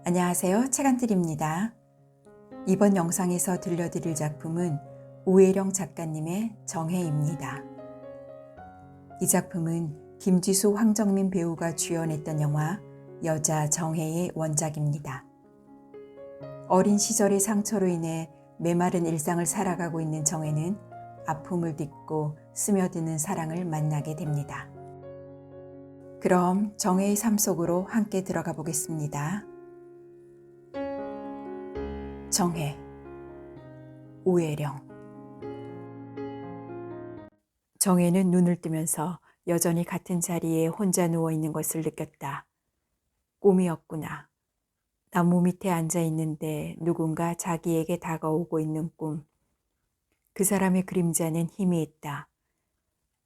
안녕하세요. 책안뜰입니다. 이번 영상에서 들려드릴 작품은 우혜령 작가님의 정해입니다. 이 작품은 김지수, 황정민 배우가 주연했던 영화 여자 정해의 원작입니다. 어린 시절의 상처로 인해 메마른 일상을 살아가고 있는 정해는 아픔을 딛고 스며드는 사랑을 만나게 됩니다. 그럼 정해의 삶 속으로 함께 들어가 보겠습니다. 정해, 우혜령. 정해는 눈을 뜨면서 여전히 같은 자리에 혼자 누워 있는 것을 느꼈다. 꿈이었구나. 나무 밑에 앉아 있는데 누군가 자기에게 다가오고 있는 꿈. 그 사람의 그림자는 힘이 있다.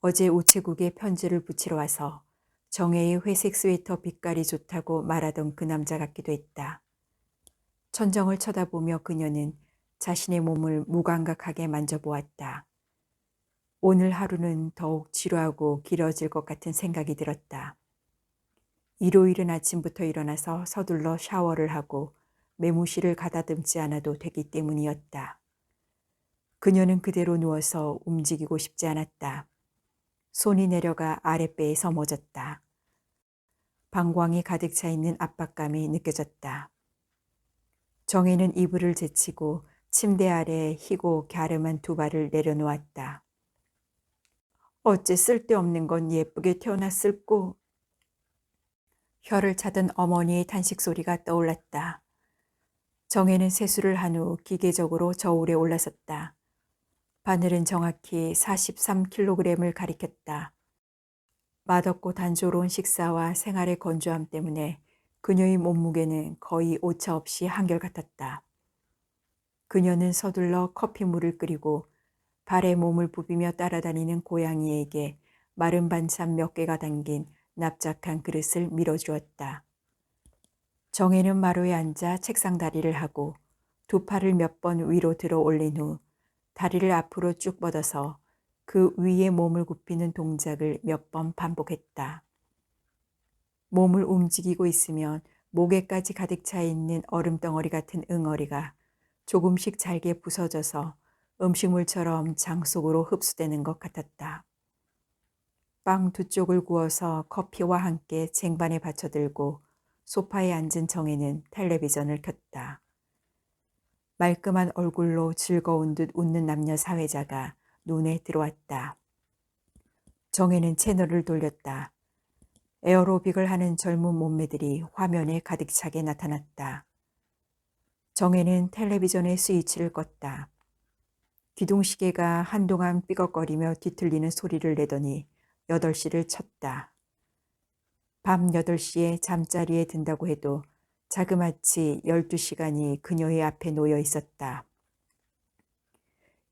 어제 우체국에 편지를 붙이러 와서 정해의 회색 스웨터 빛깔이 좋다고 말하던 그 남자 같기도 했다. 천정을 쳐다보며 그녀는 자신의 몸을 무감각하게 만져보았다. 오늘 하루는 더욱 지루하고 길어질 것 같은 생각이 들었다. 일요일은 아침부터 일어나서 서둘러 샤워를 하고 매무실을 가다듬지 않아도 되기 때문이었다. 그녀는 그대로 누워서 움직이고 싶지 않았다. 손이 내려가 아랫배에 서머졌다. 방광이 가득 차 있는 압박감이 느껴졌다. 정해는 이불을 제치고 침대 아래 희고 갸름한 두 발을 내려놓았다. 어째 쓸데없는 건 예쁘게 태어났을꼬. 혀를 차던 어머니의 탄식 소리가 떠올랐다. 정해는 세수를 한 후 기계적으로 저울에 올라섰다. 바늘은 정확히 43kg을 가리켰다. 맛없고 단조로운 식사와 생활의 건조함 때문에 그녀의 몸무게는 거의 오차 없이 한결같았다. 그녀는 서둘러 커피물을 끓이고 발에 몸을 부비며 따라다니는 고양이에게 마른 반찬 몇 개가 담긴 납작한 그릇을 밀어주었다. 정해는 마루에 앉아 책상 다리를 하고 두 팔을 몇 번 위로 들어 올린 후 다리를 앞으로 쭉 뻗어서 그 위에 몸을 굽히는 동작을 몇 번 반복했다. 몸을 움직이고 있으면 목에까지 가득 차 있는 얼음덩어리 같은 응어리가 조금씩 잘게 부서져서 음식물처럼 장 속으로 흡수되는 것 같았다. 빵 두 쪽을 구워서 커피와 함께 쟁반에 받쳐들고 소파에 앉은 정해는 텔레비전을 켰다. 말끔한 얼굴로 즐거운 듯 웃는 남녀 사회자가 눈에 들어왔다. 정해는 채널을 돌렸다. 에어로빅을 하는 젊은 몸매들이 화면에 가득 차게 나타났다. 정해는 텔레비전의 스위치를 껐다. 기둥시계가 한동안 삐걱거리며 뒤틀리는 소리를 내더니 8시를 쳤다. 밤 8시에 잠자리에 든다고 해도 자그마치 12시간이 그녀의 앞에 놓여 있었다.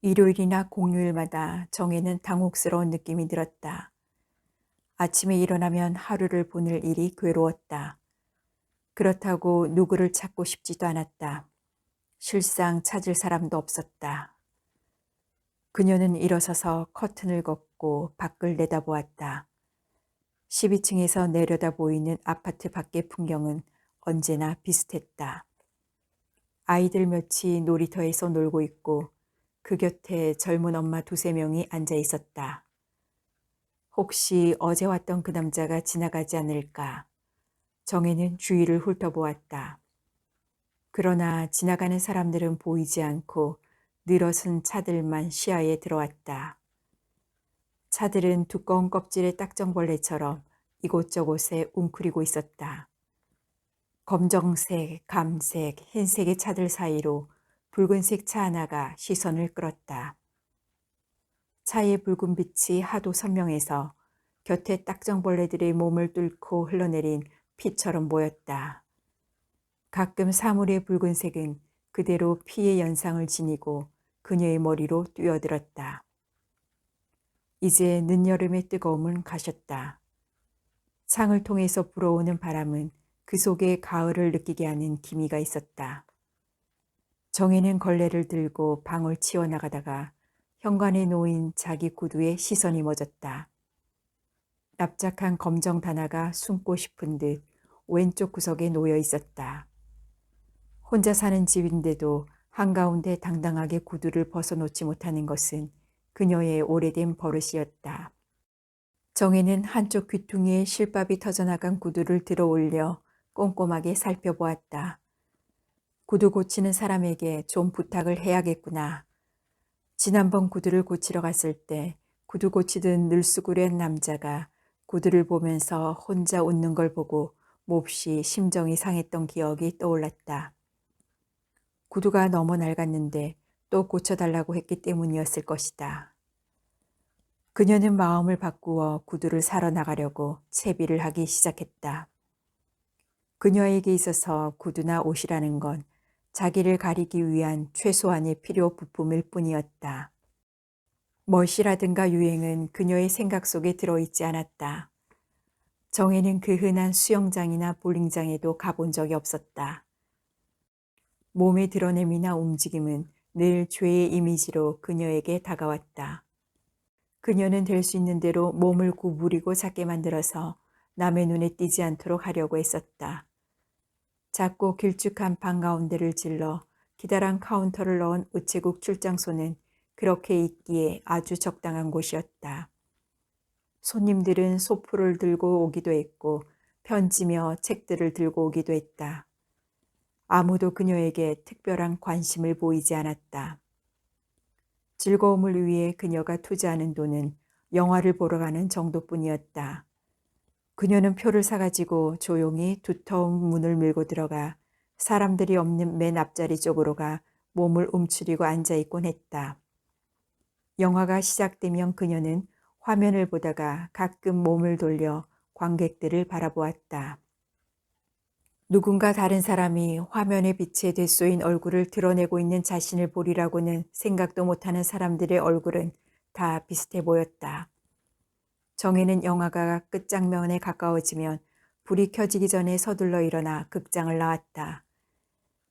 일요일이나 공휴일마다 정해는 당혹스러운 느낌이 들었다. 아침에 일어나면 하루를 보낼 일이 괴로웠다. 그렇다고 누구를 찾고 싶지도 않았다. 실상 찾을 사람도 없었다. 그녀는 일어서서 커튼을 걷고 밖을 내다보았다. 12층에서 내려다 보이는 아파트 밖의 풍경은 언제나 비슷했다. 아이들 몇이 놀이터에서 놀고 있고 그 곁에 젊은 엄마 2~3명이 앉아 있었다. 혹시 어제 왔던 그 남자가 지나가지 않을까? 정해는 주위를 훑어보았다. 그러나 지나가는 사람들은 보이지 않고 늘어선 차들만 시야에 들어왔다. 차들은 두꺼운 껍질의 딱정벌레처럼 이곳저곳에 웅크리고 있었다. 검정색, 감색, 흰색의 차들 사이로 붉은색 차 하나가 시선을 끌었다. 차의 붉은 빛이 하도 선명해서 곁에 딱정벌레들의 몸을 뚫고 흘러내린 피처럼 보였다. 가끔 사물의 붉은색은 그대로 피의 연상을 지니고 그녀의 머리로 뛰어들었다. 이제 늦여름의 뜨거움은 가셨다. 창을 통해서 불어오는 바람은 그 속에 가을을 느끼게 하는 기미가 있었다. 정해는 걸레를 들고 방을 치워나가다가 현관에 놓인 자기 구두에 시선이 멎었다. 납작한 검정 단화가 숨고 싶은 듯 왼쪽 구석에 놓여 있었다. 혼자 사는 집인데도 한가운데 당당하게 구두를 벗어놓지 못하는 것은 그녀의 오래된 버릇이었다. 정혜는 한쪽 귀퉁이에 실밥이 터져나간 구두를 들어 올려 꼼꼼하게 살펴보았다. 구두 고치는 사람에게 좀 부탁을 해야겠구나. 지난번 구두를 고치러 갔을 때 구두 고치던 늘수구레한 남자가 구두를 보면서 혼자 웃는 걸 보고 몹시 심정이 상했던 기억이 떠올랐다. 구두가 너무 낡았는데 또 고쳐달라고 했기 때문이었을 것이다. 그녀는 마음을 바꾸어 구두를 사러 나가려고 채비를 하기 시작했다. 그녀에게 있어서 구두나 옷이라는 건 자기를 가리기 위한 최소한의 필요 부품일 뿐이었다. 멋이라든가 유행은 그녀의 생각 속에 들어있지 않았다. 정혜는 그 흔한 수영장이나 볼링장에도 가본 적이 없었다. 몸의 드러냄이나 움직임은 늘 죄의 이미지로 그녀에게 다가왔다. 그녀는 될 수 있는 대로 몸을 구부리고 작게 만들어서 남의 눈에 띄지 않도록 하려고 했었다. 작고 길쭉한 방 가운데를 질러 기다란 카운터를 넣은 우체국 출장소는 그렇게 있기에 아주 적당한 곳이었다. 손님들은 소포를 들고 오기도 했고 편지며 책들을 들고 오기도 했다. 아무도 그녀에게 특별한 관심을 보이지 않았다. 즐거움을 위해 그녀가 투자하는 돈은 영화를 보러 가는 정도뿐이었다. 그녀는 표를 사가지고 조용히 두터운 문을 밀고 들어가 사람들이 없는 맨 앞자리 쪽으로 가 몸을 움츠리고 앉아있곤 했다. 영화가 시작되면 그녀는 화면을 보다가 가끔 몸을 돌려 관객들을 바라보았다. 누군가 다른 사람이 화면의 빛에 되쏘인 얼굴을 드러내고 있는 자신을 보리라고는 생각도 못하는 사람들의 얼굴은 다 비슷해 보였다. 정혜는 영화가 끝장면에 가까워지면 불이 켜지기 전에 서둘러 일어나 극장을 나왔다.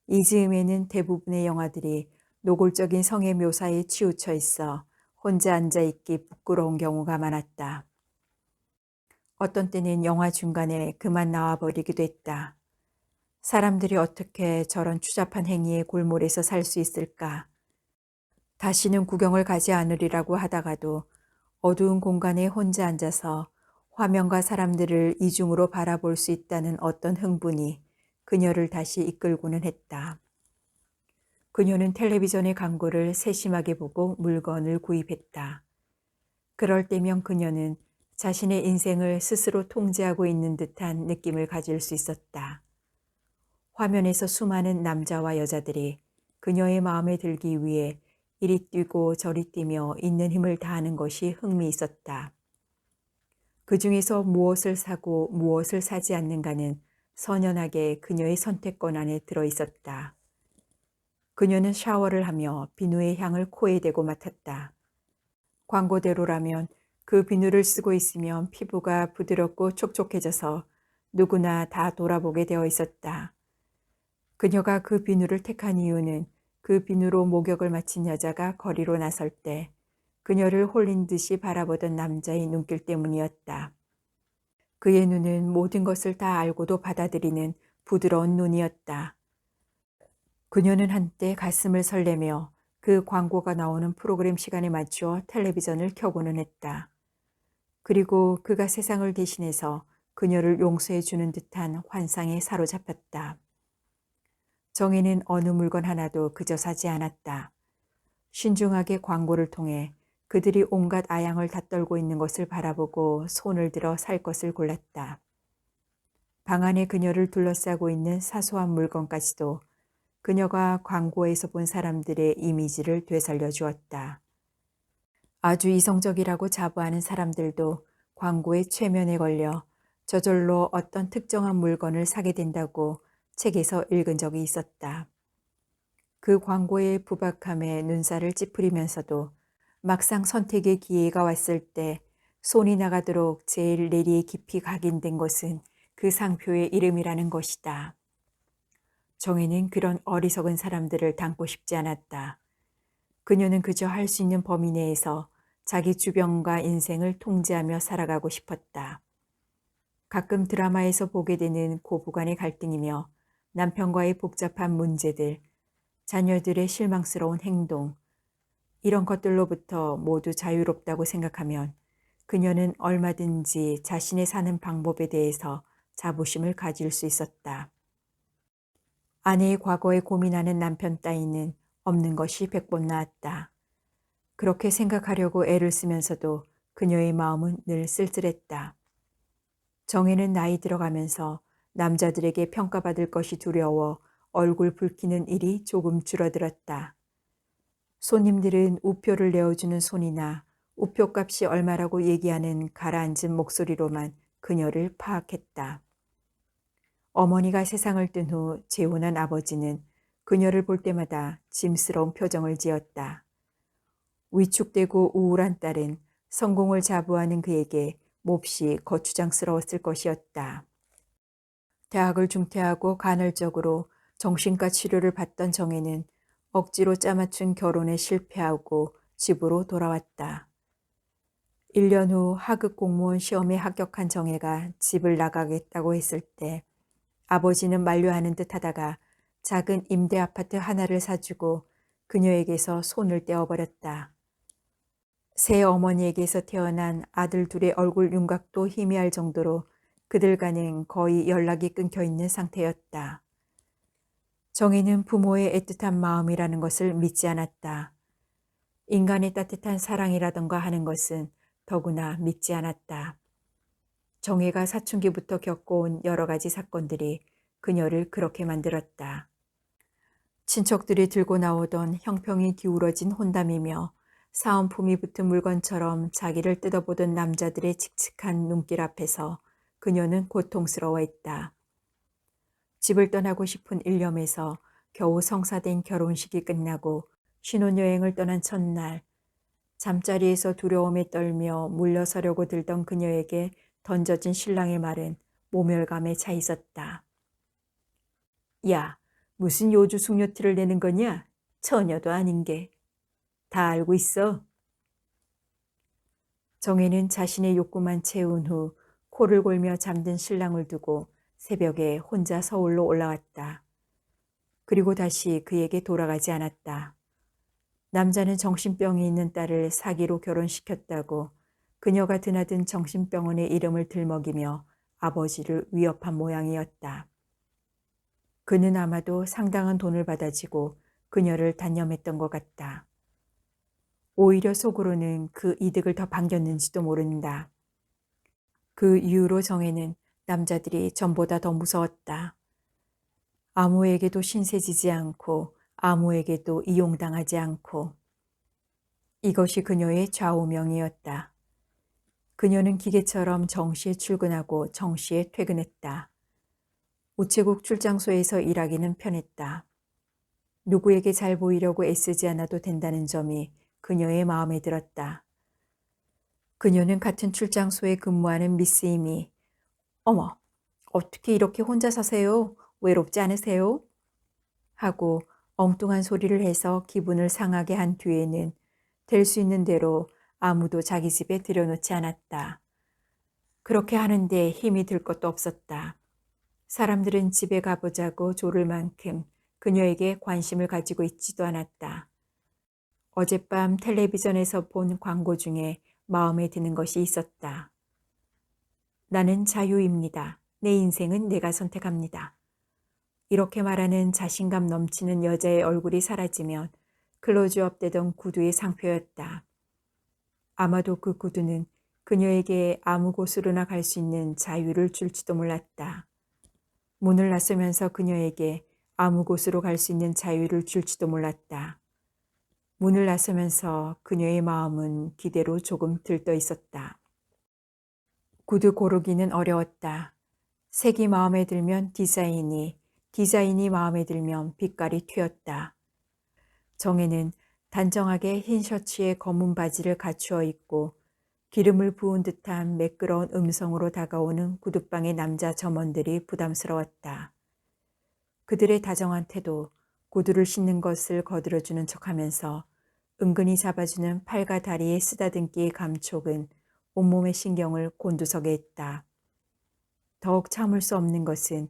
이 즈음에는 대부분의 영화들이 노골적인 성의 묘사에 치우쳐 있어 혼자 앉아있기 부끄러운 경우가 많았다. 어떤 때는 영화 중간에 그만 나와버리기도 했다. 사람들이 어떻게 저런 추잡한 행위에 골몰해서 살 수 있을까? 다시는 구경을 가지 않으리라고 하다가도 어두운 공간에 혼자 앉아서 화면과 사람들을 이중으로 바라볼 수 있다는 어떤 흥분이 그녀를 다시 이끌고는 했다. 그녀는 텔레비전의 광고를 세심하게 보고 물건을 구입했다. 그럴 때면 그녀는 자신의 인생을 스스로 통제하고 있는 듯한 느낌을 가질 수 있었다. 화면에서 수많은 남자와 여자들이 그녀의 마음에 들기 위해 이리 뛰고 저리 뛰며 있는 힘을 다하는 것이 흥미있었다. 그 중에서 무엇을 사고 무엇을 사지 않는가는 선연하게 그녀의 선택권 안에 들어있었다. 그녀는 샤워를 하며 비누의 향을 코에 대고 맡았다. 광고대로라면 그 비누를 쓰고 있으면 피부가 부드럽고 촉촉해져서 누구나 다 돌아보게 되어 있었다. 그녀가 그 비누를 택한 이유는 그 비누로 목욕을 마친 여자가 거리로 나설 때 그녀를 홀린 듯이 바라보던 남자의 눈길 때문이었다. 그의 눈은 모든 것을 다 알고도 받아들이는 부드러운 눈이었다. 그녀는 한때 가슴을 설레며 그 광고가 나오는 프로그램 시간에 맞추어 텔레비전을 켜고는 했다. 그리고 그가 세상을 대신해서 그녀를 용서해 주는 듯한 환상에 사로잡혔다. 정혜는 어느 물건 하나도 그저 사지 않았다. 신중하게 광고를 통해 그들이 온갖 아양을 다 떨고 있는 것을 바라보고 손을 들어 살 것을 골랐다. 방 안에 그녀를 둘러싸고 있는 사소한 물건까지도 그녀가 광고에서 본 사람들의 이미지를 되살려 주었다. 아주 이성적이라고 자부하는 사람들도 광고의 최면에 걸려 저절로 어떤 특정한 물건을 사게 된다고 책에서 읽은 적이 있었다. 그 광고의 부박함에 눈살을 찌푸리면서도 막상 선택의 기회가 왔을 때 손이 나가도록 제일 내리에 깊이 각인된 것은 그 상표의 이름이라는 것이다. 정혜는 그런 어리석은 사람들을 닮고 싶지 않았다. 그녀는 그저 할 수 있는 범위 내에서 자기 주변과 인생을 통제하며 살아가고 싶었다. 가끔 드라마에서 보게 되는 고부간의 갈등이며 남편과의 복잡한 문제들, 자녀들의 실망스러운 행동, 이런 것들로부터 모두 자유롭다고 생각하면 그녀는 얼마든지 자신의 사는 방법에 대해서 자부심을 가질 수 있었다. 아내의 과거에 고민하는 남편 따위는 없는 것이 100번 나았다. 그렇게 생각하려고 애를 쓰면서도 그녀의 마음은 늘 쓸쓸했다. 정혜는 나이 들어가면서 남자들에게 평가받을 것이 두려워 얼굴 붉히는 일이 조금 줄어들었다. 손님들은 우표를 내어주는 손이나 우표값이 얼마라고 얘기하는 가라앉은 목소리로만 그녀를 파악했다. 어머니가 세상을 뜬 후 재혼한 아버지는 그녀를 볼 때마다 짐스러운 표정을 지었다. 위축되고 우울한 딸은 성공을 자부하는 그에게 몹시 거추장스러웠을 것이었다. 대학을 중퇴하고 간헐적으로 정신과 치료를 받던 정혜는 억지로 짜맞춘 결혼에 실패하고 집으로 돌아왔다. 1년 후 하급 공무원 시험에 합격한 정혜가 집을 나가겠다고 했을 때 아버지는 만류하는 듯 하다가 작은 임대 아파트 하나를 사주고 그녀에게서 손을 떼어버렸다. 새 어머니에게서 태어난 아들 둘의 얼굴 윤곽도 희미할 정도로 그들과는 거의 연락이 끊겨 있는 상태였다. 정혜는 부모의 애틋한 마음이라는 것을 믿지 않았다. 인간의 따뜻한 사랑이라던가 하는 것은 더구나 믿지 않았다. 정혜가 사춘기부터 겪어온 여러 가지 사건들이 그녀를 그렇게 만들었다. 친척들이 들고 나오던 형평이 기울어진 혼담이며 사은품이 붙은 물건처럼 자기를 뜯어보던 남자들의 칙칙한 눈길 앞에서 그녀는 고통스러워했다. 집을 떠나고 싶은 일념에서 겨우 성사된 결혼식이 끝나고 신혼여행을 떠난 첫날, 잠자리에서 두려움에 떨며 물러서려고 들던 그녀에게 던져진 신랑의 말은 모멸감에 차 있었다. 야, 무슨 요주 숙녀티를 내는 거냐? 처녀도 아닌 게. 다 알고 있어. 정혜는 자신의 욕구만 채운 후 코를 골며 잠든 신랑을 두고 새벽에 혼자 서울로 올라왔다. 그리고 다시 그에게 돌아가지 않았다. 남자는 정신병이 있는 딸을 사기로 결혼시켰다고 그녀가 드나든 정신병원의 이름을 들먹이며 아버지를 위협한 모양이었다. 그는 아마도 상당한 돈을 받아지고 그녀를 단념했던 것 같다. 오히려 속으로는 그 이득을 더 반겼는지도 모른다. 그 이후로 정혜는 남자들이 전보다 더 무서웠다. 아무에게도 신세지지 않고 아무에게도 이용당하지 않고. 이것이 그녀의 좌우명이었다. 그녀는 기계처럼 정시에 출근하고 정시에 퇴근했다. 우체국 출장소에서 일하기는 편했다. 누구에게 잘 보이려고 애쓰지 않아도 된다는 점이 그녀의 마음에 들었다. 그녀는 같은 출장소에 근무하는 미스 이미 어머, 어떻게 이렇게 혼자 사세요? 외롭지 않으세요? 하고 엉뚱한 소리를 해서 기분을 상하게 한 뒤에는 될 수 있는 대로 아무도 자기 집에 들여놓지 않았다. 그렇게 하는데 힘이 들 것도 없었다. 사람들은 집에 가보자고 조를 만큼 그녀에게 관심을 가지고 있지도 않았다. 어젯밤 텔레비전에서 본 광고 중에 마음에 드는 것이 있었다. 나는 자유입니다. 내 인생은 내가 선택합니다. 이렇게 말하는 자신감 넘치는 여자의 얼굴이 사라지면 클로즈업 되던 구두의 상표였다. 아마도 그 구두는 그녀에게 아무 곳으로나 갈 수 있는 자유를 줄지도 몰랐다. 문을 나서면서 그녀에게 아무 곳으로 갈 수 있는 자유를 줄지도 몰랐다. 문을 나서면서 그녀의 마음은 기대로 조금 들떠 있었다. 구두 고르기는 어려웠다. 색이 마음에 들면 디자인이 마음에 들면 빛깔이 튀었다. 정혜는 단정하게 흰 셔츠에 검은 바지를 갖추어 입고 기름을 부은 듯한 매끄러운 음성으로 다가오는 구두방의 남자 점원들이 부담스러웠다. 그들의 다정한 태도, 구두를 신는 것을 거들어주는 척하면서 은근히 잡아주는 팔과 다리의 쓰다듬기의 감촉은 온몸의 신경을 곤두서게 했다. 더욱 참을 수 없는 것은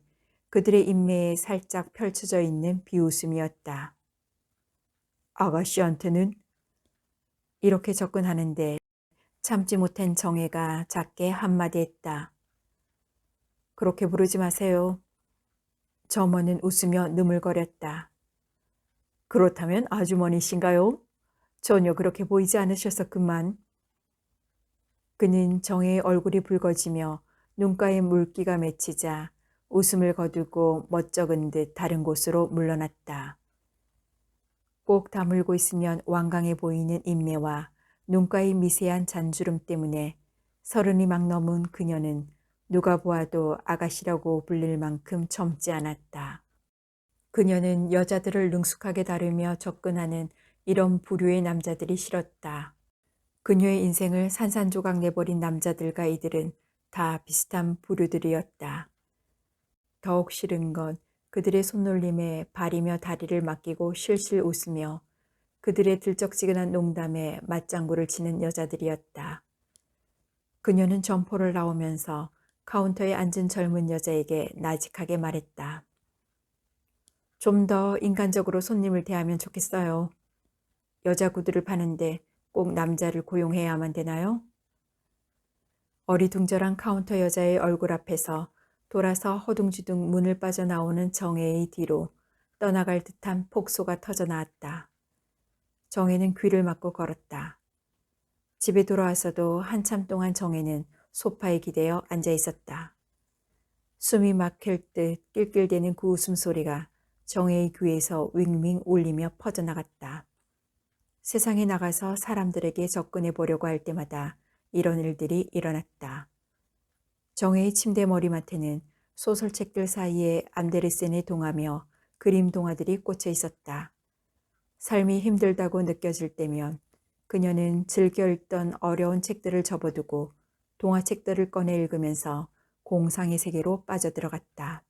그들의 인매에 살짝 펼쳐져 있는 비웃음이었다. 아가씨한테는? 이렇게 접근하는데 참지 못한 정혜가 작게 한마디 했다. 그렇게 부르지 마세요. 점원은 웃으며 느물거렸다. 그렇다면 아주머니신가요? 전혀 그렇게 보이지 않으셔서 그만. 그는 정혜의 얼굴이 붉어지며 눈가에 물기가 맺히자 웃음을 거두고 멋쩍은 듯 다른 곳으로 물러났다. 꼭 다물고 있으면 완강해 보이는 인매와 눈가의 미세한 잔주름 때문에 30이 막 넘은 그녀는 누가 보아도 아가씨라고 불릴 만큼 젊지 않았다. 그녀는 여자들을 능숙하게 다루며 접근하는 이런 부류의 남자들이 싫었다. 그녀의 인생을 산산조각 내버린 남자들과 이들은 다 비슷한 부류들이었다. 더욱 싫은 건 그들의 손놀림에 발이며 다리를 맡기고 실실 웃으며 그들의 들쩍지근한 농담에 맞장구를 치는 여자들이었다. 그녀는 점포를 나오면서 카운터에 앉은 젊은 여자에게 나직하게 말했다. 좀 더 인간적으로 손님을 대하면 좋겠어요. 여자 구두를 파는데 꼭 남자를 고용해야만 되나요? 어리둥절한 카운터 여자의 얼굴 앞에서 돌아서 허둥지둥 문을 빠져나오는 정혜의 뒤로 떠나갈 듯한 폭소가 터져 나왔다. 정혜는 귀를 막고 걸었다. 집에 돌아와서도 한참 동안 정혜는 소파에 기대어 앉아 있었다. 숨이 막힐 듯 낄낄대는 그 웃음소리가 정혜의 귀에서 윙윙 울리며 퍼져나갔다. 세상에 나가서 사람들에게 접근해 보려고 할 때마다 이런 일들이 일어났다. 정혜의 침대 머리맡에는 소설책들 사이에 안데르센에 동하며 그림 동화들이 꽂혀 있었다. 삶이 힘들다고 느껴질 때면 그녀는 즐겨 읽던 어려운 책들을 접어두고 동화책들을 꺼내 읽으면서 공상의 세계로 빠져들어갔다.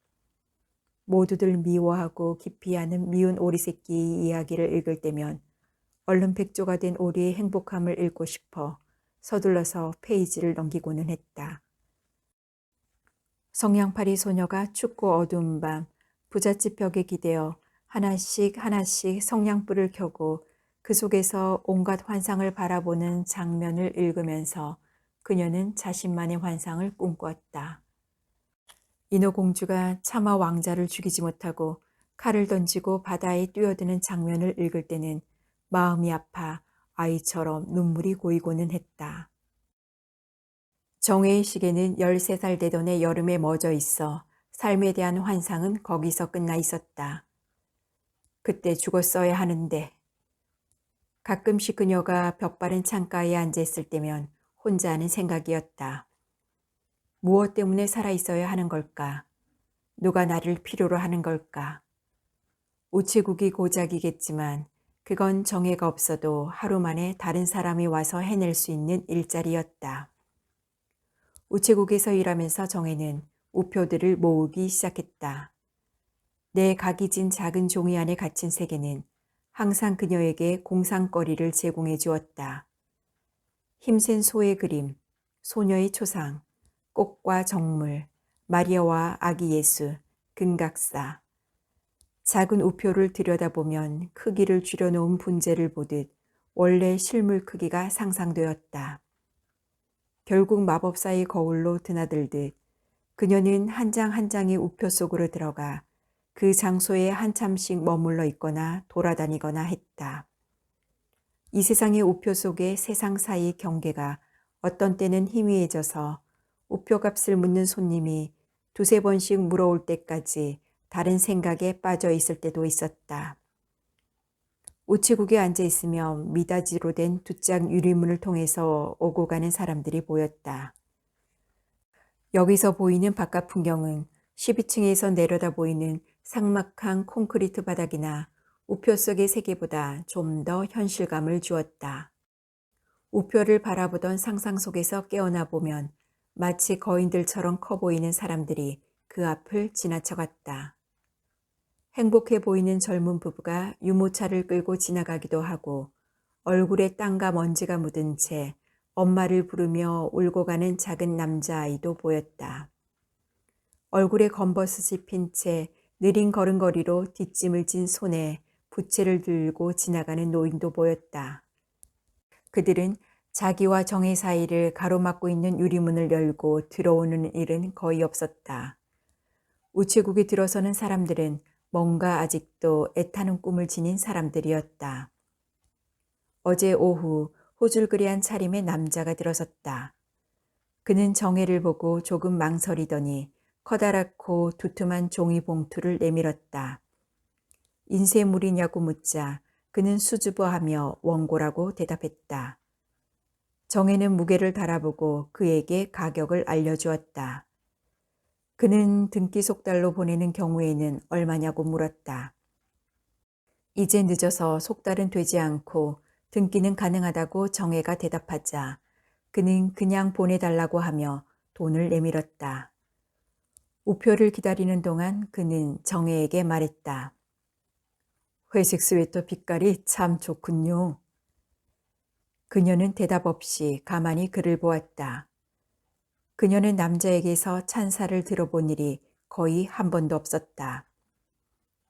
모두들 미워하고 기피하는 미운 오리 새끼의 이야기를 읽을 때면 얼른 백조가 된 오리의 행복함을 읽고 싶어 서둘러서 페이지를 넘기고는 했다. 성냥팔이 소녀가 춥고 어두운 밤 부잣집 벽에 기대어 하나씩 하나씩 성냥불을 켜고 그 속에서 온갖 환상을 바라보는 장면을 읽으면서 그녀는 자신만의 환상을 꿈꾸었다. 인어공주가 차마 왕자를 죽이지 못하고 칼을 던지고 바다에 뛰어드는 장면을 읽을 때는 마음이 아파 아이처럼 눈물이 고이고는 했다. 정혜의 시계는 13살 되던 해 여름에 멎어 있어 삶에 대한 환상은 거기서 끝나 있었다. 그때 죽었어야 하는데. 가끔씩 그녀가 벽바른 창가에 앉아 있을 때면 혼자 하는 생각이었다. 무엇 때문에 살아있어야 하는 걸까? 누가 나를 필요로 하는 걸까? 우체국이 고작이겠지만 그건 정혜가 없어도 하루 만에 다른 사람이 와서 해낼 수 있는 일자리였다. 우체국에서 일하면서 정혜는 우표들을 모으기 시작했다. 내 각이 진 작은 종이 안에 갇힌 세계는 항상 그녀에게 공상거리를 제공해 주었다. 힘센 소의 그림, 소녀의 초상, 꽃과 정물, 마리아와 아기 예수, 금각사. 작은 우표를 들여다보면 크기를 줄여놓은 분재를 보듯 원래 실물 크기가 상상되었다. 결국 마법사의 거울로 드나들듯 그녀는 한 장 한 장의 우표 속으로 들어가 그 장소에 한참씩 머물러 있거나 돌아다니거나 했다. 이 세상의 우표 속의 세상 사이의 경계가 어떤 때는 희미해져서 우표값을 묻는 손님이 두세 번씩 물어올 때까지 다른 생각에 빠져 있을 때도 있었다. 우체국에 앉아 있으면 미닫이로 된 두 짝 유리문을 통해서 오고 가는 사람들이 보였다. 여기서 보이는 바깥 풍경은 12층에서 내려다 보이는 삭막한 콘크리트 바닥이나 우표 속의 세계보다 좀 더 현실감을 주었다. 우표를 바라보던 상상 속에서 깨어나 보면 마치 거인들처럼 커 보이는 사람들이 그 앞을 지나쳐갔다. 행복해 보이는 젊은 부부가 유모차를 끌고 지나가기도 하고 얼굴에 땀과 먼지가 묻은 채 엄마를 부르며 울고 가는 작은 남자아이도 보였다. 얼굴에 검버섯이 핀 채 느린 걸음걸이로 뒷짐을 진 손에 부채를 들고 지나가는 노인도 보였다. 그들은 자기와 정의 사이를 가로막고 있는 유리문을 열고 들어오는 일은 거의 없었다. 우체국에 들어서는 사람들은 뭔가 아직도 애타는 꿈을 지닌 사람들이었다. 어제 오후 호줄그레한 차림의 남자가 들어섰다. 그는 정혜를 보고 조금 망설이더니 커다랗고 두툼한 종이 봉투를 내밀었다. 인쇄물이냐고 묻자 그는 수줍어하며 원고라고 대답했다. 정혜는 무게를 달아보고 그에게 가격을 알려주었다. 그는 등기 속달로 보내는 경우에는 얼마냐고 물었다. 이제 늦어서 속달은 되지 않고 등기는 가능하다고 정혜가 대답하자 그는 그냥 보내달라고 하며 돈을 내밀었다. 우표를 기다리는 동안 그는 정혜에게 말했다. 회색 스웨터 빛깔이 참 좋군요. 그녀는 대답 없이 가만히 그를 보았다. 그녀는 남자에게서 찬사를 들어본 일이 거의 한 번도 없었다.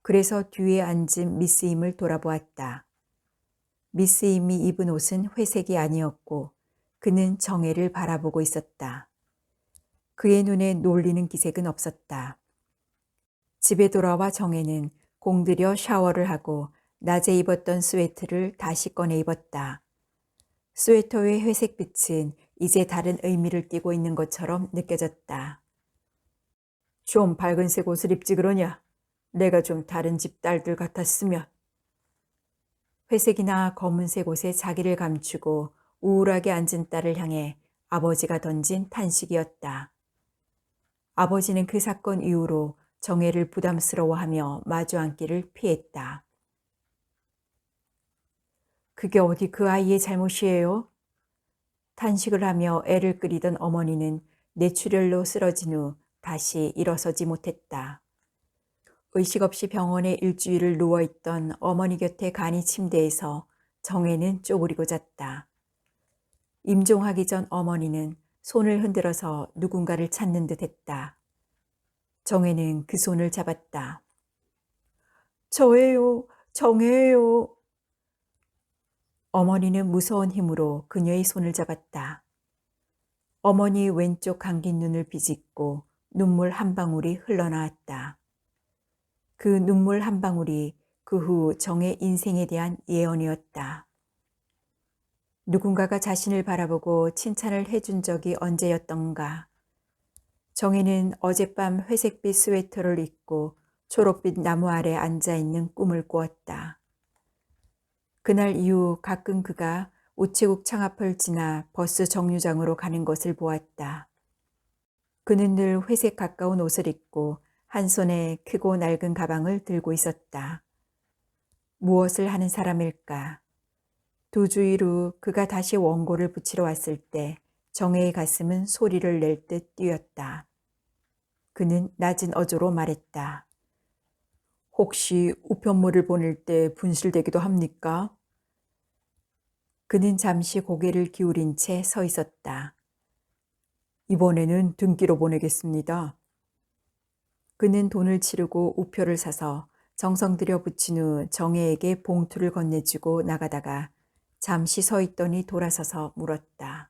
그래서 뒤에 앉은 미스 임을 돌아보았다. 미스 임이 입은 옷은 회색이 아니었고 그는 정혜를 바라보고 있었다. 그의 눈에 놀리는 기색은 없었다. 집에 돌아와 정혜는 공들여 샤워를 하고 낮에 입었던 스웨터를 다시 꺼내 입었다. 스웨터의 회색빛은 이제 다른 의미를 띠고 있는 것처럼 느껴졌다. 좀 밝은색 옷을 입지 그러냐? 내가 좀 다른 집 딸들 같았으면. 회색이나 검은색 옷에 자기를 감추고 우울하게 앉은 딸을 향해 아버지가 던진 탄식이었다. 아버지는 그 사건 이후로 정혜를 부담스러워하며 마주 앉기를 피했다. 그게 어디 그 아이의 잘못이에요? 탄식을 하며 애를 끓이던 어머니는 뇌출혈로 쓰러진 후 다시 일어서지 못했다. 의식 없이 병원에 일주일을 누워있던 어머니 곁에 간이 침대에서 정혜는 쪼그리고 잤다. 임종하기 전 어머니는 손을 흔들어서 누군가를 찾는 듯 했다. 정혜는 그 손을 잡았다. 저예요, 정혜예요. 어머니는 무서운 힘으로 그녀의 손을 잡았다. 어머니 왼쪽 감긴 눈을 비집고 눈물 한 방울이 흘러나왔다. 그 눈물 한 방울이 그 후 정의 인생에 대한 예언이었다. 누군가가 자신을 바라보고 칭찬을 해준 적이 언제였던가. 정혜는 어젯밤 회색빛 스웨터를 입고 초록빛 나무 아래 앉아있는 꿈을 꾸었다. 그날 이후 가끔 그가 우체국 창앞을 지나 버스 정류장으로 가는 것을 보았다. 그는 늘 회색 가까운 옷을 입고 한 손에 크고 낡은 가방을 들고 있었다. 무엇을 하는 사람일까? 2주일 후 그가 다시 원고를 붙이러 왔을 때 정혜의 가슴은 소리를 낼 듯 뛰었다. 그는 낮은 어조로 말했다. 혹시 우편물을 보낼 때 분실되기도 합니까? 그는 잠시 고개를 기울인 채 서 있었다. 이번에는 등기로 보내겠습니다. 그는 돈을 치르고 우표를 사서 정성 들여 붙인 후 정혜에게 봉투를 건네주고 나가다가 잠시 서 있더니 돌아서서 물었다.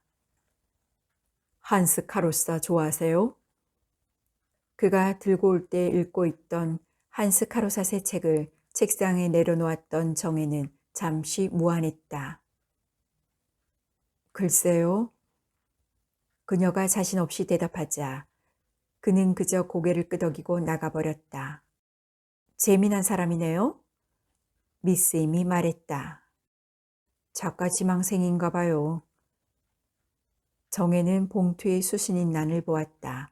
한스 카로사 좋아하세요? 그가 들고 올 때 읽고 있던 한스 카로사의 책을 책상에 내려놓았던 정혜는 잠시 무안했다. 글쎄요. 그녀가 자신 없이 대답하자 그는 그저 고개를 끄덕이고 나가버렸다. 재미난 사람이네요. 미스 임이 말했다. 작가 지망생인가 봐요. 정혜는 봉투에 수신인 난을 보았다.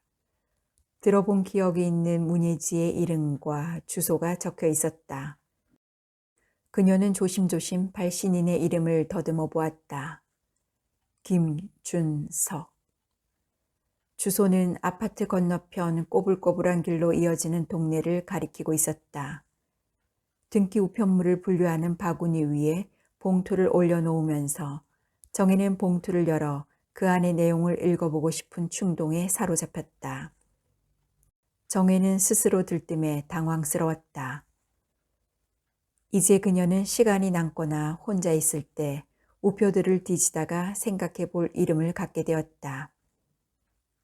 들어본 기억이 있는 문예지의 이름과 주소가 적혀 있었다. 그녀는 조심조심 발신인의 이름을 더듬어 보았다. 김준석. 주소는 아파트 건너편 꼬불꼬불한 길로 이어지는 동네를 가리키고 있었다. 등기 우편물을 분류하는 바구니 위에 봉투를 올려놓으면서 정혜는 봉투를 열어 그 안의 내용을 읽어보고 싶은 충동에 사로잡혔다. 정혜는 스스로 들뜸에 당황스러웠다. 이제 그녀는 시간이 남거나 혼자 있을 때 우표들을 뒤지다가 생각해 볼 이름을 갖게 되었다.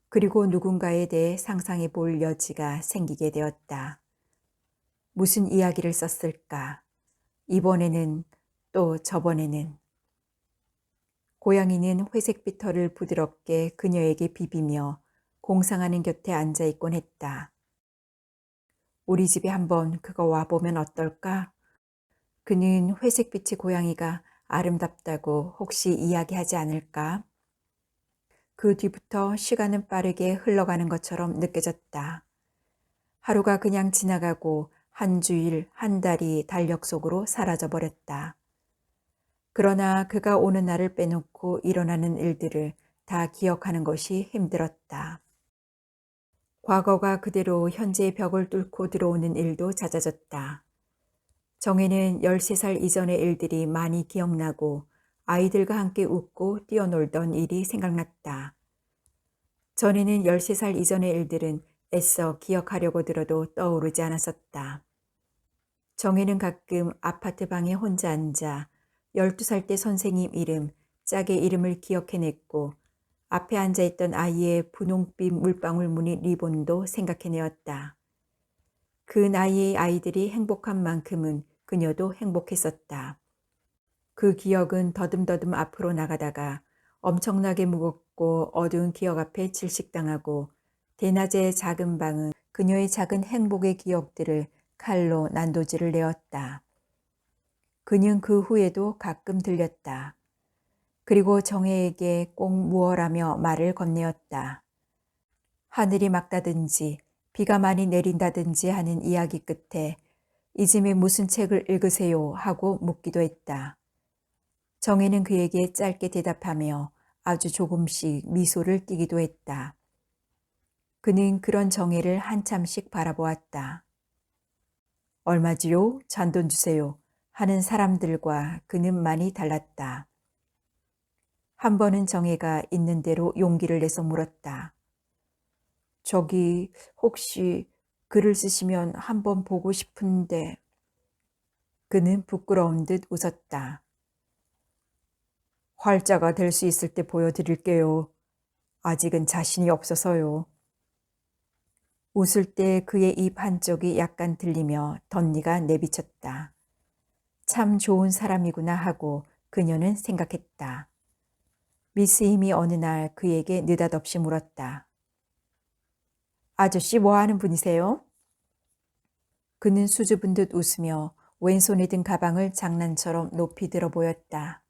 그리고 누군가에 대해 상상해 볼 여지가 생기게 되었다. 무슨 이야기를 썼을까? 이번에는 또 저번에는. 고양이는 회색빛 털을 부드럽게 그녀에게 비비며 공상하는 곁에 앉아 있곤 했다. 우리 집에 한번 그거 와보면 어떨까? 그는 회색빛의 고양이가 아름답다고 혹시 이야기하지 않을까? 그 뒤부터 시간은 빠르게 흘러가는 것처럼 느껴졌다. 하루가 그냥 지나가고 한 주일, 한 달이 달력 속으로 사라져버렸다. 그러나 그가 오는 날을 빼놓고 일어나는 일들을 다 기억하는 것이 힘들었다. 과거가 그대로 현재의 벽을 뚫고 들어오는 일도 잦아졌다. 정혜는 13살 이전의 일들이 많이 기억나고 아이들과 함께 웃고 뛰어놀던 일이 생각났다. 전에는 13살 이전의 일들은 애써 기억하려고 들어도 떠오르지 않았었다. 정혜는 가끔 아파트 방에 혼자 앉아 12살 때 선생님 이름, 짝의 이름을 기억해냈고 앞에 앉아있던 아이의 분홍빛 물방울 무늬 리본도 생각해내었다. 그 나이의 아이들이 행복한 만큼은 그녀도 행복했었다. 그 기억은 더듬더듬 앞으로 나가다가 엄청나게 무겁고 어두운 기억 앞에 질식당하고 대낮의 작은 방은 그녀의 작은 행복의 기억들을 칼로 난도질을 내었다. 그는 그 후에도 가끔 들렸다. 그리고 정혜에게 꼭 무어라며 말을 건네었다. 하늘이 맑다든지 비가 많이 내린다든지 하는 이야기 끝에 이즘에 무슨 책을 읽으세요 하고 묻기도 했다. 정혜는 그에게 짧게 대답하며 아주 조금씩 미소를 띠기도 했다. 그는 그런 정혜를 한참씩 바라보았다. 얼마지요? 잔돈 주세요. 하는 사람들과 그는 많이 달랐다. 한 번은 정혜가 있는 대로 용기를 내서 물었다. 저기 혹시 글을 쓰시면 한번 보고 싶은데. 그는 부끄러운 듯 웃었다. 활자가 될 수 있을 때 보여드릴게요. 아직은 자신이 없어서요. 웃을 때 그의 입 한쪽이 약간 들리며 덧니가 내비쳤다. 참 좋은 사람이구나 하고 그녀는 생각했다. 미스임이 어느 날 그에게 느닷없이 물었다. 아저씨 뭐 하는 분이세요? 그는 수줍은 듯 웃으며 왼손에 든 가방을 장난처럼 높이 들어 보였다.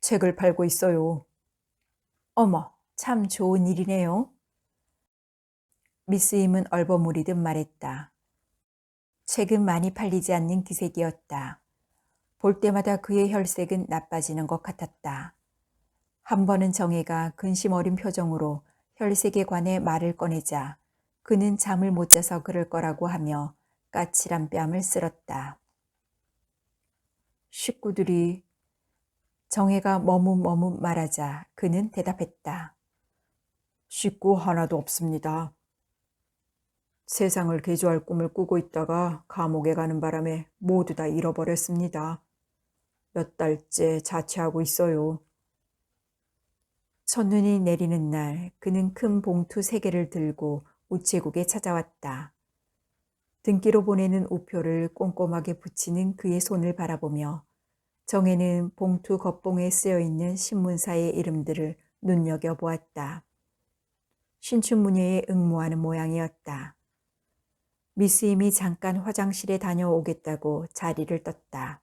책을 팔고 있어요. 어머, 참 좋은 일이네요. 미스임은 얼버무리듯 말했다. 책은 많이 팔리지 않는 기색이었다. 볼 때마다 그의 혈색은 나빠지는 것 같았다. 한 번은 정혜가 근심 어린 표정으로 혈색에 관해 말을 꺼내자 그는 잠을 못 자서 그럴 거라고 하며 까칠한 뺨을 쓸었다. 식구들이 정혜가 머뭇머뭇 말하자 그는 대답했다. 식구 하나도 없습니다. 세상을 개조할 꿈을 꾸고 있다가 감옥에 가는 바람에 모두 다 잃어버렸습니다. 몇 달째 자취하고 있어요. 첫눈이 내리는 날 그는 큰 봉투 3개를 들고 우체국에 찾아왔다. 등기로 보내는 우표를 꼼꼼하게 붙이는 그의 손을 바라보며 정혜는 봉투 겉봉에 쓰여있는 신문사의 이름들을 눈여겨보았다. 신춘문예에 응모하는 모양이었다. 미스임이 잠깐 화장실에 다녀오겠다고 자리를 떴다.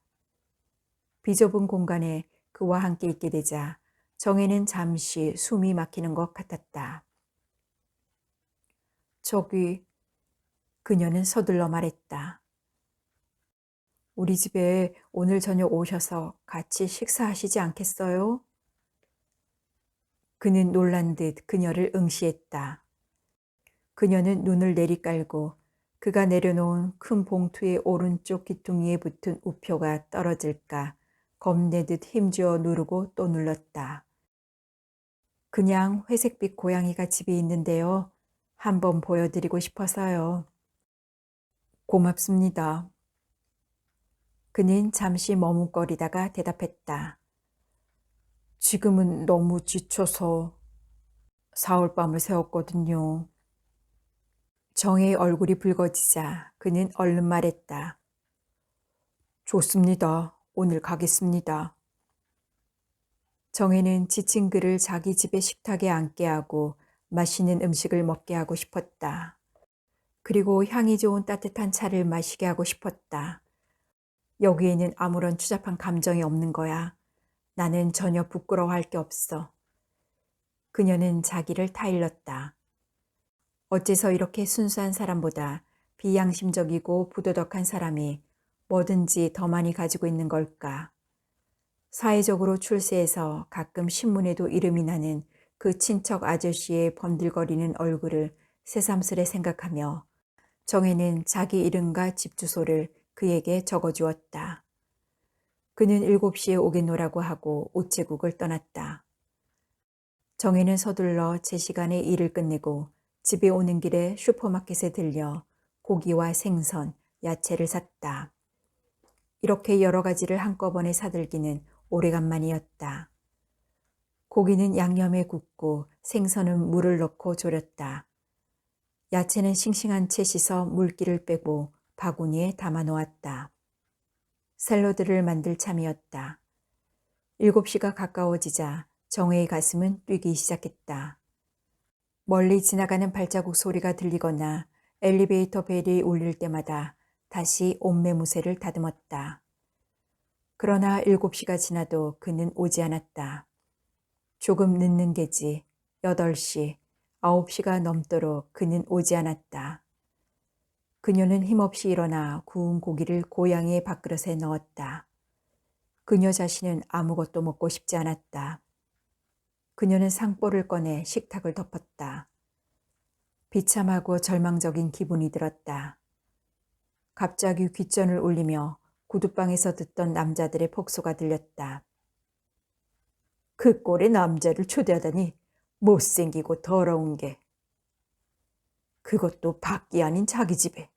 비좁은 공간에 그와 함께 있게 되자 정혜는 잠시 숨이 막히는 것 같았다. 저기, 그녀는 서둘러 말했다. 우리 집에 오늘 저녁 오셔서 같이 식사하시지 않겠어요? 그는 놀란 듯 그녀를 응시했다. 그녀는 눈을 내리깔고 그가 내려놓은 큰 봉투의 오른쪽 귀퉁이에 붙은 우표가 떨어질까 겁내듯 힘주어 누르고 또 눌렀다. 그냥 회색빛 고양이가 집에 있는데요. 한번 보여드리고 싶어서요. 고맙습니다. 그는 잠시 머뭇거리다가 대답했다. 지금은 너무 지쳐서 사흘밤을 새웠거든요. 정혜의 얼굴이 붉어지자 그는 얼른 말했다. 좋습니다. 오늘 가겠습니다. 정혜는 지친 그를 자기 집의 식탁에 앉게 하고 맛있는 음식을 먹게 하고 싶었다. 그리고 향이 좋은 따뜻한 차를 마시게 하고 싶었다. 여기에는 아무런 추잡한 감정이 없는 거야. 나는 전혀 부끄러워할 게 없어. 그녀는 자기를 타일렀다. 어째서 이렇게 순수한 사람보다 비양심적이고 부도덕한 사람이 뭐든지 더 많이 가지고 있는 걸까? 사회적으로 출세해서 가끔 신문에도 이름이 나는 그 친척 아저씨의 번들거리는 얼굴을 새삼스레 생각하며 정혜는 자기 이름과 집 주소를 그에게 적어주었다. 그는 7시에 오겠노라고 하고 우체국을 떠났다. 정혜는 서둘러 제 시간에 일을 끝내고 집에 오는 길에 슈퍼마켓에 들려 고기와 생선, 야채를 샀다. 이렇게 여러 가지를 한꺼번에 사들기는 오래간만이었다. 고기는 양념에 굽고 생선은 물을 넣고 졸였다. 야채는 싱싱한 채 씻어 물기를 빼고 바구니에 담아 놓았다. 샐러드를 만들 참이었다. 7시가 가까워지자 정혜의 가슴은 뛰기 시작했다. 멀리 지나가는 발자국 소리가 들리거나 엘리베이터 벨이 울릴 때마다 다시 옷매무새를 다듬었다. 그러나 7시가 지나도 그는 오지 않았다. 조금 늦는 게지. 8시, 9시가 넘도록 그는 오지 않았다. 그녀는 힘없이 일어나 구운 고기를 고양이의 밥그릇에 넣었다. 그녀 자신은 아무것도 먹고 싶지 않았다. 그녀는 상보를 꺼내 식탁을 덮었다. 비참하고 절망적인 기분이 들었다. 갑자기 귓전을 울리며 구두방에서 듣던 남자들의 폭소가 들렸다. 그 꼴의 남자를 초대하다니 못생기고 더러운 게. 그것도 밖이 아닌 자기 집에.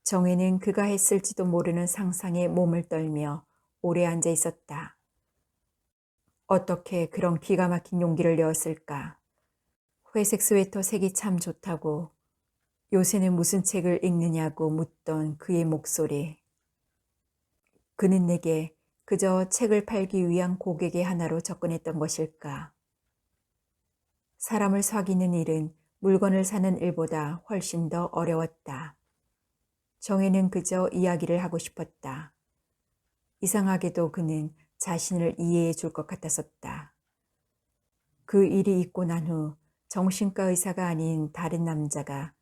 정혜는 그가 했을지도 모르는 상상에 몸을 떨며 오래 앉아 있었다. 어떻게 그런 기가 막힌 용기를 내었을까? 회색 스웨터 색이 참 좋다고, 요새는 무슨 책을 읽느냐고 묻던 그의 목소리. 그는 내게 그저 책을 팔기 위한 고객의 하나로 접근했던 것일까? 사람을 사귀는 일은 물건을 사는 일보다 훨씬 더 어려웠다. 정혜는 그저 이야기를 하고 싶었다. 이상하게도 그는 자신을 이해해 줄 것 같았었다. 그 일이 있고 난 후 정신과 의사가 아닌 다른 남자가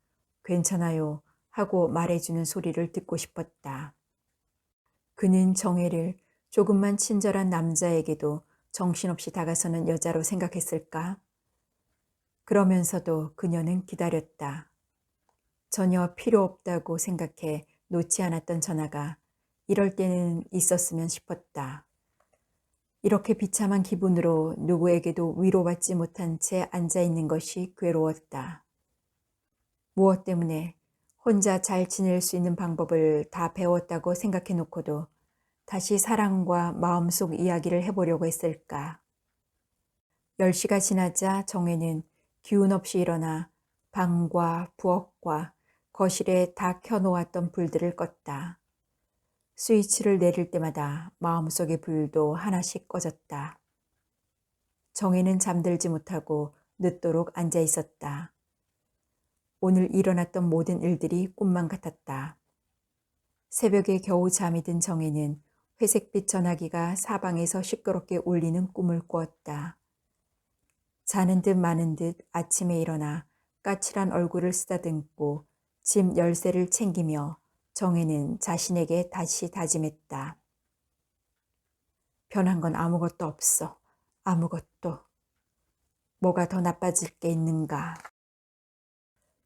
괜찮아요 하고 말해주는 소리를 듣고 싶었다. 그는 정혜를 조금만 친절한 남자에게도 정신없이 다가서는 여자로 생각했을까? 그러면서도 그녀는 기다렸다. 전혀 필요 없다고 생각해 놓지 않았던 전화가 이럴 때는 있었으면 싶었다. 이렇게 비참한 기분으로 누구에게도 위로받지 못한 채 앉아있는 것이 괴로웠다. 무엇 때문에 혼자 잘 지낼 수 있는 방법을 다 배웠다고 생각해 놓고도 다시 사랑과 마음속 이야기를 해보려고 했을까. 10시가 지나자 정혜는 기운 없이 일어나 방과 부엌과 거실에 다 켜놓았던 불들을 껐다. 스위치를 내릴 때마다 마음속의 불도 하나씩 꺼졌다. 정혜는 잠들지 못하고 늦도록 앉아 있었다. 오늘 일어났던 모든 일들이 꿈만 같았다. 새벽에 겨우 잠이 든 정혜는 회색빛 전화기가 사방에서 시끄럽게 울리는 꿈을 꾸었다. 자는 듯 마는 듯 아침에 일어나 까칠한 얼굴을 쓰다듬고 집 열쇠를 챙기며 정혜는 자신에게 다시 다짐했다. 변한 건 아무것도 없어. 아무것도. 뭐가 더 나빠질 게 있는가.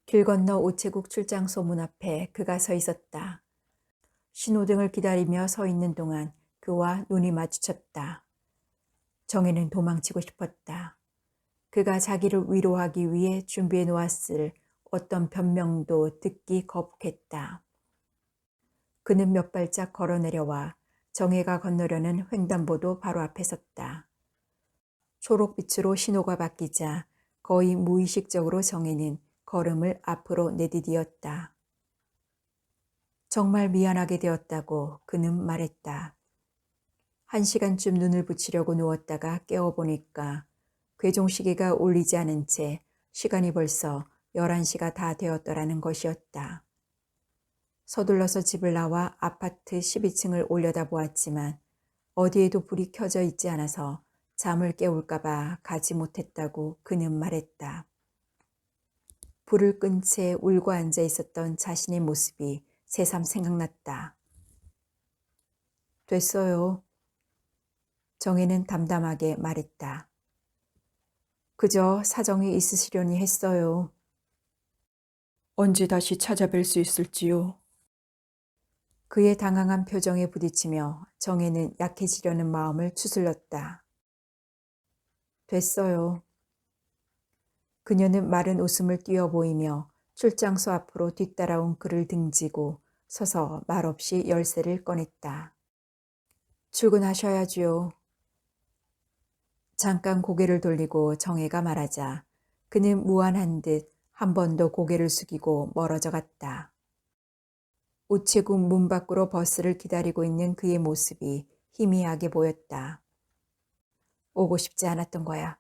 길 건너 우체국 출장소 문 앞에 그가 서 있었다. 신호등을 기다리며 서 있는 동안 그와 눈이 마주쳤다. 정혜는 도망치고 싶었다. 그가 자기를 위로하기 위해 준비해 놓았을 어떤 변명도 듣기 거북했다. 그는 몇 발짝 걸어 내려와 정혜가 건너려는 횡단보도 바로 앞에 섰다. 초록빛으로 신호가 바뀌자 거의 무의식적으로 정혜는 걸음을 앞으로 내디디었다. 정말 미안하게 되었다고 그는 말했다. 1시간쯤 눈을 붙이려고 누웠다가 깨어보니까 괴종시계가 울리지 않은 채 시간이 벌써 11시가 다 되었더라는 것이었다. 서둘러서 집을 나와 아파트 12층을 올려다보았지만 어디에도 불이 켜져 있지 않아서 잠을 깨울까봐 가지 못했다고 그는 말했다. 불을 끈 채 울고 앉아 있었던 자신의 모습이 새삼 생각났다. 됐어요. 정혜는 담담하게 말했다. 그저 사정이 있으시려니 했어요. 언제 다시 찾아뵐 수 있을지요? 그의 당황한 표정에 부딪히며 정혜는 약해지려는 마음을 추슬렀다. 됐어요. 그녀는 마른 웃음을 띄어 보이며 출장소 앞으로 뒤따라온 그를 등지고 서서 말없이 열쇠를 꺼냈다. 출근하셔야지요. 잠깐 고개를 돌리고 정혜가 말하자 그는 무안한 듯 한 번 더 고개를 숙이고 멀어져 갔다. 우체국 문 밖으로 버스를 기다리고 있는 그의 모습이 희미하게 보였다. 오고 싶지 않았던 거야.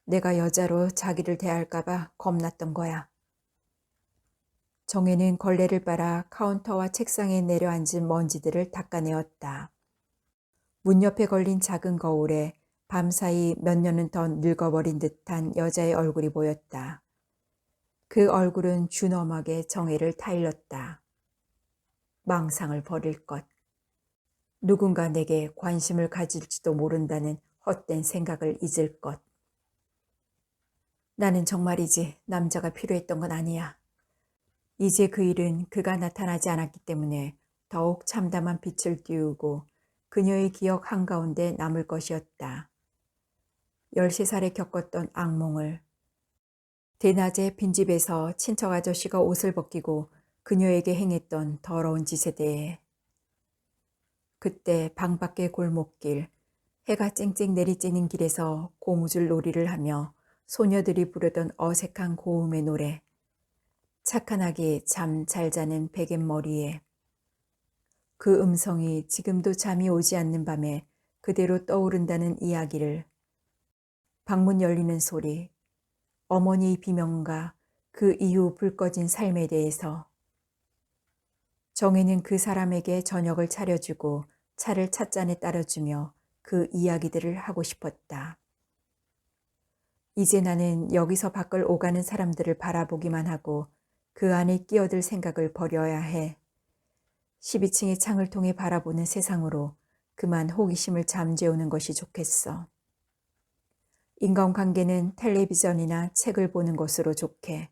내가 여자로 자기를 대할까봐 겁났던 거야. 정혜는 걸레를 빨아 카운터와 책상에 내려앉은 먼지들을 닦아내었다. 문 옆에 걸린 작은 거울에 밤사이 몇 년은 더 늙어버린 듯한 여자의 얼굴이 보였다. 그 얼굴은 준엄하게 정혜를 타일렀다. 망상을 버릴 것. 누군가 내게 관심을 가질지도 모른다는 헛된 생각을 잊을 것. 나는 정말이지 남자가 필요했던 건 아니야. 이제 그 일은 그가 나타나지 않았기 때문에 더욱 참담한 빛을 띄우고 그녀의 기억 한가운데 남을 것이었다. 13살에 겪었던 악몽을, 대낮에 빈집에서 친척 아저씨가 옷을 벗기고 그녀에게 행했던 더러운 짓에 대해, 그때 방 밖의 골목길, 해가 쨍쨍 내리쬐는 길에서 고무줄 놀이를 하며 소녀들이 부르던 어색한 고음의 노래, 착한 아기 잠 잘 자는 베갯머리에, 그 음성이 지금도 잠이 오지 않는 밤에 그대로 떠오른다는 이야기를, 방문 열리는 소리, 어머니의 비명과 그 이후 불 꺼진 삶에 대해서. 정혜는 그 사람에게 저녁을 차려주고 차를 찻잔에 따라주며 그 이야기들을 하고 싶었다. 이제 나는 여기서 밖을 오가는 사람들을 바라보기만 하고 그 안에 끼어들 생각을 버려야 해. 12층의 창을 통해 바라보는 세상으로 그만 호기심을 잠재우는 것이 좋겠어. 인간관계는 텔레비전이나 책을 보는 것으로 좋게.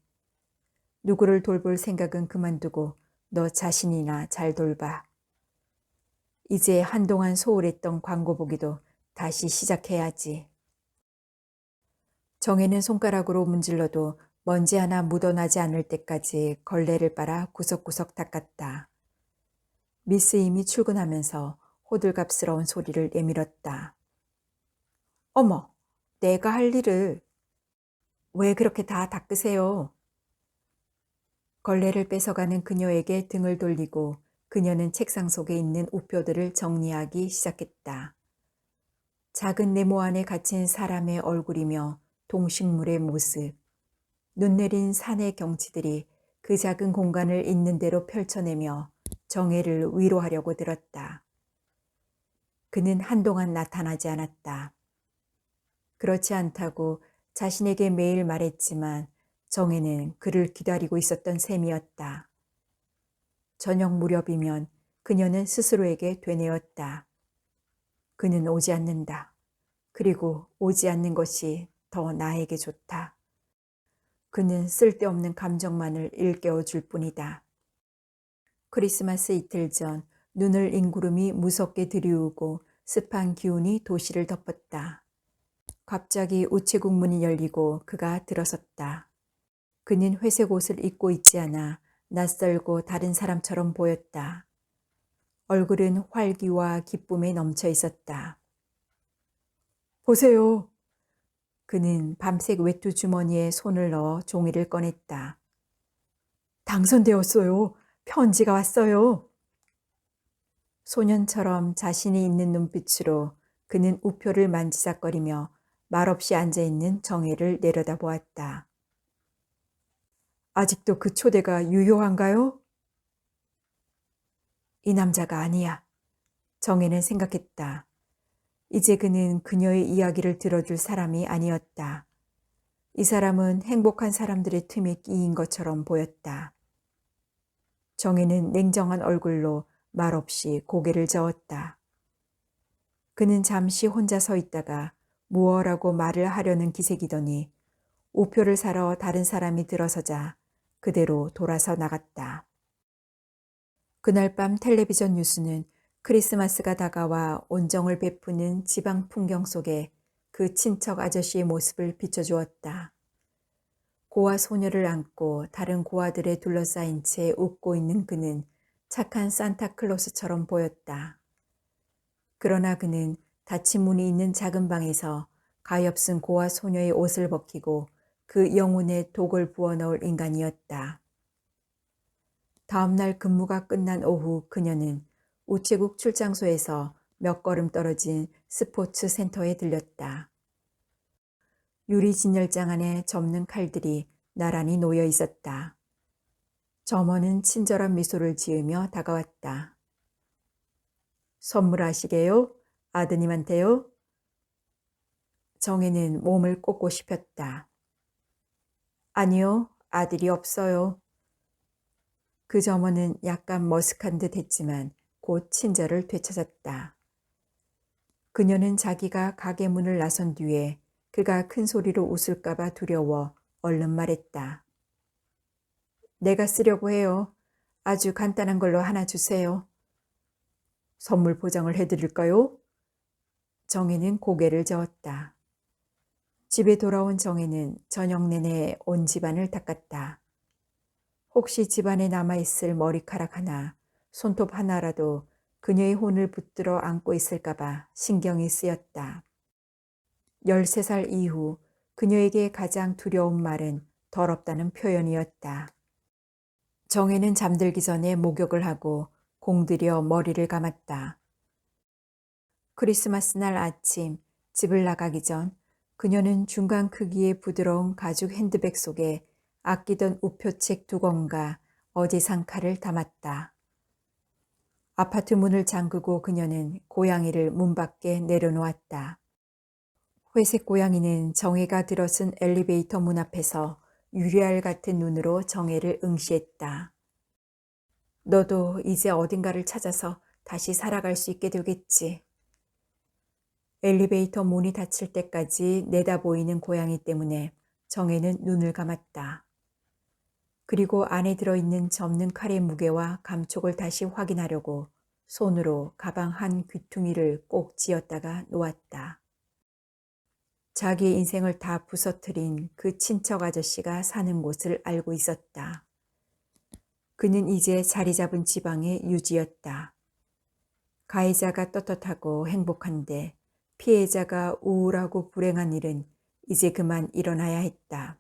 누구를 돌볼 생각은 그만두고 너 자신이나 잘 돌봐. 이제 한동안 소홀했던 광고 보기도 다시 시작해야지. 정혜는 손가락으로 문질러도 먼지 하나 묻어나지 않을 때까지 걸레를 빨아 구석구석 닦았다. 미스임이 출근하면서 호들갑스러운 소리를 내밀었다. 어머, 내가 할 일을 왜 그렇게 다 닦으세요? 걸레를 뺏어가는 그녀에게 등을 돌리고 그녀는 책상 속에 있는 우표들을 정리하기 시작했다. 작은 네모 안에 갇힌 사람의 얼굴이며 동식물의 모습, 눈 내린 산의 경치들이 그 작은 공간을 있는 대로 펼쳐내며 정혜를 위로하려고 들었다. 그는 한동안 나타나지 않았다. 그렇지 않다고 자신에게 매일 말했지만 정혜는 그를 기다리고 있었던 셈이었다. 저녁 무렵이면 그녀는 스스로에게 되뇌었다. 그는 오지 않는다. 그리고 오지 않는 것이 더 나에게 좋다. 그는 쓸데없는 감정만을 일깨워 줄 뿐이다. 크리스마스 이틀 전 눈을 잉구름이 무섭게 들이우고 습한 기운이 도시를 덮었다. 갑자기 우체국 문이 열리고 그가 들어섰다. 그는 회색 옷을 입고 있지 않아 낯설고 다른 사람처럼 보였다. 얼굴은 활기와 기쁨에 넘쳐 있었다. 보세요. 그는 밤색 외투 주머니에 손을 넣어 종이를 꺼냈다. 당선되었어요. 편지가 왔어요. 소년처럼 자신이 있는 눈빛으로 그는 우표를 만지작거리며 말없이 앉아있는 정혜를 내려다보았다. 아직도 그 초대가 유효한가요? 이 남자가 아니야. 정혜는 생각했다. 이제 그는 그녀의 이야기를 들어줄 사람이 아니었다. 이 사람은 행복한 사람들의 틈에 끼인 것처럼 보였다. 정혜는 냉정한 얼굴로 말없이 고개를 저었다. 그는 잠시 혼자 서 있다가 무엇라고 말을 하려는 기색이더니 우표를 사러 다른 사람이 들어서자 그대로 돌아서 나갔다. 그날 밤 텔레비전 뉴스는 크리스마스가 다가와 온정을 베푸는 지방 풍경 속에 그 친척 아저씨의 모습을 비춰주었다. 고아 소녀를 안고 다른 고아들에 둘러싸인 채 웃고 있는 그는 착한 산타클로스처럼 보였다. 그러나 그는 닫힌 문이 있는 작은 방에서 가엾은 고아 소녀의 옷을 벗기고 그 영혼에 독을 부어넣을 인간이었다. 다음 날 근무가 끝난 오후 그녀는 우체국 출장소에서 몇 걸음 떨어진 스포츠 센터에 들렸다. 유리 진열장 안에 접는 칼들이 나란히 놓여 있었다. 점원은 친절한 미소를 지으며 다가왔다. 선물하시게요? 아드님한테요? 정혜는 몸을 꽂고 싶었다. 아니요, 아들이 없어요. 그 점원은 약간 머쓱한 듯 했지만 곧 친절을 되찾았다. 그녀는 자기가 가게 문을 나선 뒤에 그가 큰 소리로 웃을까봐 두려워 얼른 말했다. 내가 쓰려고 해요. 아주 간단한 걸로 하나 주세요. 선물 포장을 해드릴까요? 정혜는 고개를 저었다. 집에 돌아온 정혜는 저녁 내내 온 집안을 닦았다. 혹시 집안에 남아있을 머리카락 하나, 손톱 하나라도 그녀의 혼을 붙들어 안고 있을까봐 신경이 쓰였다. 13살 이후 그녀에게 가장 두려운 말은 더럽다는 표현이었다. 정혜는 잠들기 전에 목욕을 하고 공들여 머리를 감았다. 크리스마스 날 아침 집을 나가기 전 그녀는 중간 크기의 부드러운 가죽 핸드백 속에 아끼던 우표책 2권과 어디산 칼을 담았다. 아파트 문을 잠그고 그녀는 고양이를 문 밖에 내려놓았다. 회색 고양이는 정혜가 들어선 엘리베이터 문 앞에서 유리알 같은 눈으로 정혜를 응시했다. 너도 이제 어딘가를 찾아서 다시 살아갈 수 있게 되겠지. 엘리베이터 문이 닫힐 때까지 내다보이는 고양이 때문에 정혜는 눈을 감았다. 그리고 안에 들어있는 접는 칼의 무게와 감촉을 다시 확인하려고 손으로 가방 한 귀퉁이를 꼭 쥐었다가 놓았다. 자기의 인생을 다 부서뜨린 그 친척 아저씨가 사는 곳을 알고 있었다. 그는 이제 자리 잡은 지방의 유지였다. 가해자가 떳떳하고 행복한데 피해자가 우울하고 불행한 일은 이제 그만 일어나야 했다.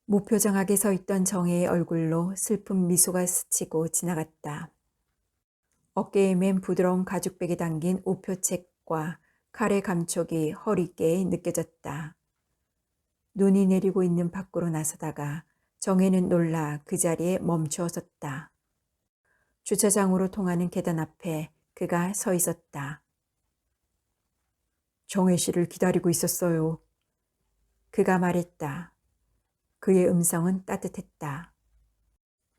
무표정하게 서 있던 정혜의 얼굴로 슬픈 미소가 스치고 지나갔다. 어깨에 맨 부드러운 가죽백에 담긴 우표책과 칼의 감촉이 허리께에 느껴졌다. 눈이 내리고 있는 밖으로 나서다가 정혜는 놀라 그 자리에 멈추어 섰다. 주차장으로 통하는 계단 앞에 그가 서 있었다. 정혜 씨를 기다리고 있었어요. 그가 말했다. 그의 음성은 따뜻했다.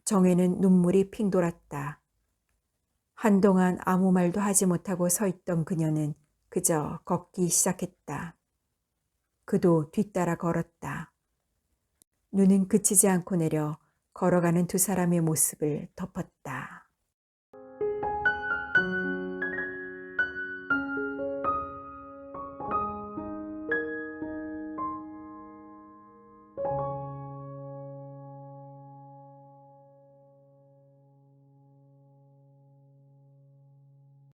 정혜는 눈물이 핑 돌았다. 한동안 아무 말도 하지 못하고 서 있던 그녀는 그저 걷기 시작했다. 그도 뒤따라 걸었다. 눈은 그치지 않고 내려 걸어가는 두 사람의 모습을 덮었다.